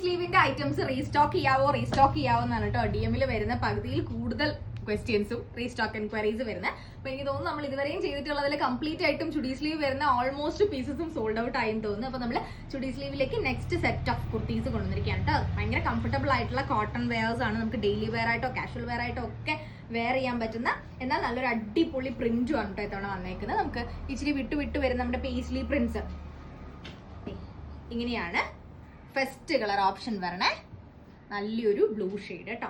സ്ലീവിന്റെ items restock ചെയ്യാവോ എന്നാണ് കേട്ടോ DM-ൽ വരുന്ന പകുതിയിൽ കൂടുതൽ ക്വസ്റ്റ്യൻസും റീസ്റ്റോക്ക് എൻക്വയറീസ് വരുന്നത്. അപ്പൊ എനിക്ക് തോന്നുന്നു നമ്മൾ ഇതുവരെയും ചെയ്തിട്ടുള്ളതിൽ കംപ്ലീറ്റ് ആയിട്ടും ചുഡി സ്ലീവ് വരുന്ന ഓൾമോസ്റ്റ് പീസസും സോൾഡ് ഔട്ട് ആയെന്ന് തോന്നുന്നു. അപ്പൊ നമ്മൾ ചുഡി സ്ലീവിലേക്ക് നെക്സ്റ്റ് സെറ്റ് ഓഫ് കുർത്തീസ് കൊണ്ടുവന്നിരിക്കുകയാണ് കേട്ടോ. ഭയങ്കര കംഫർട്ടബിൾ ആയിട്ടുള്ള കോട്ടൺ വെയർസ് ആണ്. നമുക്ക് ഡെയിലി വെയർ ആയിട്ടോ കാഷ്വൽ വെയർ ആയിട്ടോ ഒക്കെ വെയർ ചെയ്യാൻ പറ്റുന്ന, എന്നാൽ നല്ലൊരു അടിപൊളി പ്രിന്റും ആണ് കേട്ടോ ഇത്തവണ വന്നേക്കുന്നത്. നമുക്ക് ഇച്ചിരി വിട്ട് വരുന്ന നമ്മുടെ പേസ്ലി പ്രിന്റ്സ് ഇങ്ങനെയാണ്. ഫസ്റ്റ് കളർ ഓപ്ഷൻ വരണേ നല്ലൊരു ബ്ലൂ ഷെയ്ഡ് കേട്ടോ.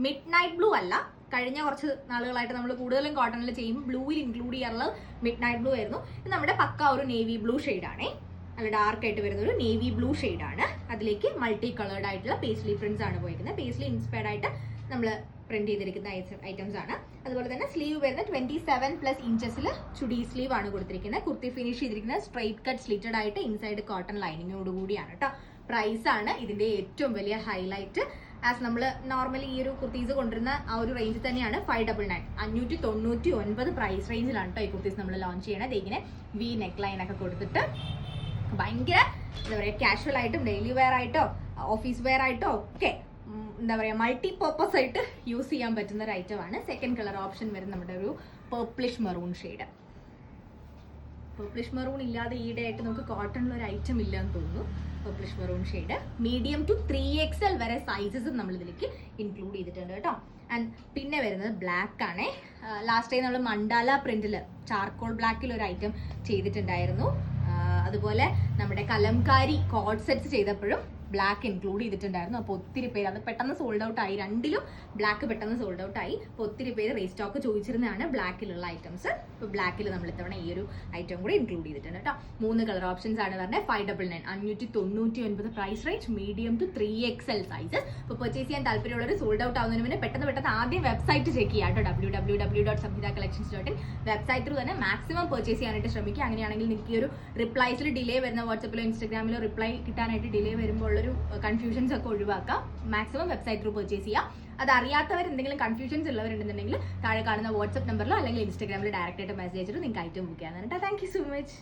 മിഡ് നൈറ്റ് ബ്ലൂ അല്ല, കഴിഞ്ഞ കുറച്ച് നാളുകളായിട്ട് നമ്മൾ കൂടുതലും കോട്ടണിൽ ചെയ്യുമ്പോൾ ബ്ലൂവിൽ ഇൻക്ലൂഡ് ചെയ്യാറുള്ളത് മിഡ് നൈറ്റ് ബ്ലൂ ആയിരുന്നു. ഇത് നമ്മുടെ പക്ക ഒരു നേവി ബ്ലൂ ഷെയ്ഡാണേ. നല്ല ഡാർക്ക് ആയിട്ട് വരുന്ന ഒരു നേവി ബ്ലൂ ഷെയ്ഡാണ്. അതിലേക്ക് മൾട്ടി കളേർഡ് ആയിട്ടുള്ള പേസ്ലി പ്രിന്റ്സ് ആണ് പോയിരിക്കുന്നത്. പേസ്ലി ഇൻസ്പയർഡ് ആയിട്ട് നമ്മൾ പ്രിന്റ് ചെയ്തിരിക്കുന്ന ഐറ്റംസ് ആണ്. അതുപോലെ തന്നെ സ്ലീവ് വരുന്ന 27+ ഇഞ്ചസിൽ ചുഡി സ്ലീവ് ആണ് കൊടുത്തിരിക്കുന്നത്. കുർത്തി ഫിനിഷ് ചെയ്തിരിക്കുന്നത് സ്ട്രൈറ്റ് കട്ട് സ്ലിറ്റഡ് ആയിട്ട് ഇൻസൈഡ് കോട്ടൺ ലൈനിങ്ങോട് കൂടിയാണ് കേട്ടോ. പ്രൈസ് ആണ് ഇതിന്റെ ഏറ്റവും വലിയ ഹൈലൈറ്റ്. ആസ് നമ്മൾ നോർമലി ഈ ഒരു കുർത്തീസ് കൊണ്ടുവരുന്ന ആ ഒരു റേഞ്ച് തന്നെയാണ് 599 599 പ്രൈസ് റേഞ്ചിലാണ് കേട്ടോ ഈ കുർത്തീസ് നമ്മൾ ലോഞ്ച് ചെയ്യണത്. ഇങ്ങനെ വി നെക്ക് ലൈൻ ഒക്കെ കൊടുത്തിട്ട് ഭയങ്കര എന്താ പറയുക കാഷ്വൽ ആയിട്ടും ഡെയിലി വെയർ ആയിട്ടോ ഓഫീസ് വെയർ ആയിട്ടോ ഒക്കെ എന്താ പറയുക മൾട്ടി പർപ്പസ് ആയിട്ട് യൂസ് ചെയ്യാൻ പറ്റുന്ന ഒരു ഐറ്റം ആണ്. സെക്കൻഡ് കളർ ഓപ്ഷൻ വരുന്നത് നമ്മുടെ ഒരു purplish maroon shade. Purplish maroon ഇല്ലാതെ ഈയിടെ ആയിട്ട് നമുക്ക് കോട്ടണിൽ ഒരു ഐറ്റം ഇല്ലാന്ന് തോന്നുന്നു. Purplish maroon shade medium to 3XL വരെ സൈസസും നമ്മൾ ഇതിലേക്ക് ഇൻക്ലൂഡ് ചെയ്തിട്ടുണ്ട് കേട്ടോ. ആൻഡ് പിന്നെ വരുന്നത് ബ്ലാക്ക് ആണേ. ലാസ്റ്റ് ടൈം നമ്മൾ മണ്ടാല പ്രിന്റിൽ ചാർക്കോൾ ബ്ലാക്കിൽ ഒരു ഐറ്റം ചെയ്തിട്ടുണ്ടായിരുന്നു. അതുപോലെ നമ്മുടെ കലംകാരി കോഡ് സെറ്റ്സ് ചെയ്തപ്പോഴും ബ്ലാക്ക് ഇൻക്ലൂഡ് ചെയ്തിട്ടുണ്ടായിരുന്നു. അപ്പോൾ ഒത്തിരി പേര് അത് പെട്ടെന്ന് സോൾഡ് ഔട്ട് ആയി. രണ്ടിലും ബ്ലാക്ക് പെട്ടെന്ന് സോൾഡ് ഔട്ട് ആയി. അപ്പോൾ ഒത്തിരി പേര് റീസ്റ്റോക്ക് ചോദിച്ചിരുന്നതാണ് ബ്ലാക്കിലുള്ള ഐറ്റംസ്. ഇപ്പോൾ ബ്ലാക്കിൽ നമ്മൾ ഇത്തവണ ഈ ഒരു ഐറ്റം കൂടി ഇൻക്ലൂഡ് ചെയ്തിട്ടുണ്ട് കേട്ടോ. 3 കളർ ഓപ്ഷൻസ് ആണ് പറഞ്ഞത്. 599 599 price range, medium to 3XL sizes. ഇപ്പോൾ പർച്ചേസ് ചെയ്യാൻ താല്പര്യമുള്ളവർ സോൾഡ് ഔട്ട് ആവുന്നതിന് മുന്നേ പെട്ടെന്ന് ആദ്യം വെബ്സൈറ്റ് ചെക്ക് ചെയ്യാം കേട്ടോ. www.samhitacollections.in വെബ്സൈറ്റ് ത്രൂ തന്നെ മാക്സിമം പർച്ചേസ് ചെയ്യാനായിട്ട് ശ്രമിക്കുക. അങ്ങനെയാണെങ്കിൽ നിങ്ങൾക്ക് ഈ ഒരു റിപ്ലൈസിൽ ഡിലേ വരുന്ന വാട്സപ്പിലോ ഇൻസ്റ്റാഗ്രാമിലോ റിപ്ലൈ കിട്ടാനായിട്ട് ഡിലേ വരുമ്പോൾ ഒരു കൺഫ്യൂഷൻസ് ഒക്കെ ഒഴിവാക്കാം. മാക്സിമം വെബ്സൈറ്റ് ത്രൂ പർച്ചേസ് ചെയ്യാം. അത് അറിയാത്തവർ എന്തെങ്കിലും കൺഫ്യൂഷൻസ് ഉള്ളവരുണ്ടെന്നുണ്ടെങ്കിൽ താഴെ കാണുന്ന വാട്സ്ആപ്പ് നമ്പറിലോ അല്ലെങ്കിൽ ഇൻസ്റ്റാഗ്രാമിൽ ഡയറക്റ്റ് ആയിട്ട് മെസ്സേജ് അയച്ചിട്ട് നിങ്ങൾക്ക് ഐറ്റം ബുക്ക് ചെയ്യാൻ. Thank you so much.